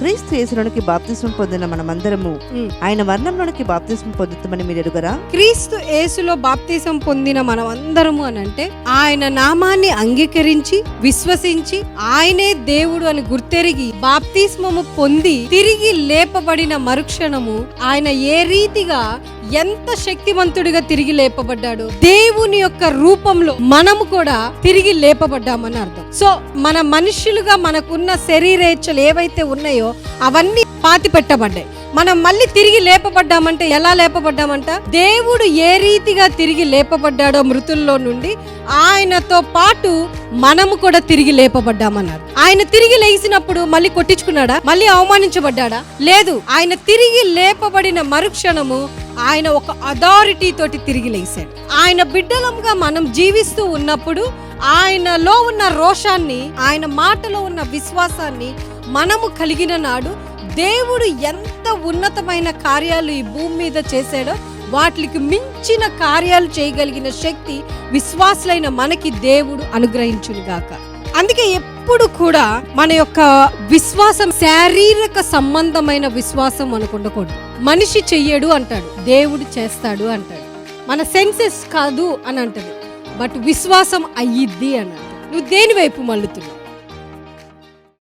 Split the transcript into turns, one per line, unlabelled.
క్రీస్తు యేసులోనికి బాప్తిస్మం పొందిన మనమందరము ఆయన వర్ణంలోనికి బాప్తిస్మం పొందుతామని మీరు ఎరుగరా?
క్రీస్తు యేసులో బాప్తిసం పొందిన మనం అందరము అని అంటే ఆయన నామాన్ని అంగీకరించి విశ్వసించి ఆయనే దేవుడు అని గుర్తెరిగి బాప్తిస్మము పొంది తిరిగి లేపబడిన మరుక్షణము ఆయన ఏ రీతిగా ఎంత శక్తివంతుడిగా తిరిగి లేపబడ్డాడు, దేవుని యొక్క రూపంలో మనము కూడా తిరిగి లేపబడ్డామని అర్థం. సో మన మనుషులుగా మనకున్న శరీరేచ్ఛలు ఏవైతే ఉన్నాయో అవన్నీ పాతి పెట్టబడ్డాయి. మనం మళ్ళీ తిరిగి లేపబడ్డామంటే ఎలా లేపబడ్డామంట? దేవుడు ఏ రీతిగా తిరిగి లేపబడ్డాడో మృతుల్లో నుండి ఆయనతో పాటు మనము కూడా తిరిగి లేపబడ్డామన్నారు. ఆయన తిరిగి లేచినప్పుడు మళ్ళీ కొట్టించుకున్నాడా? మళ్ళీ అవమానించబడ్డాడా? లేదు. ఆయన తిరిగి లేపబడిన మరుక్షణము ఆయన ఒక అథారిటీ తోటి తిరిగి లేచాడు. ఆయన బిడ్డలంగా మనం జీవిస్తూ ఉన్నప్పుడు ఆయనలో ఉన్న రోషాన్ని, ఆయన మాటలో ఉన్న విశ్వాసాన్ని మనము కలిగిన నాడు దేవుడు ఎంత ఉన్నతమైన కార్యాలు ఈ భూమి మీద చేశాడో వాటికి మించిన కార్యాలు చేయగలిగిన శక్తి విశ్వాసులైన మనకి దేవుడు అనుగ్రహించునుగాక. అందుకే ఎప్పుడు కూడా మన యొక్క విశ్వాసం శారీరక సంబంధమైన విశ్వాసం మనకు ఉండకూడదు. మనిషి చెయ్యడు అంటాడు, దేవుడు చేస్తాడు అంటాడు. మన సెన్సెస్ కాదు అని అంటది, బట్ విశ్వాసం అయ్యిద్ది అని అంటాడు. నువ్వు దేని వైపు మళ్ళుతున్నావు?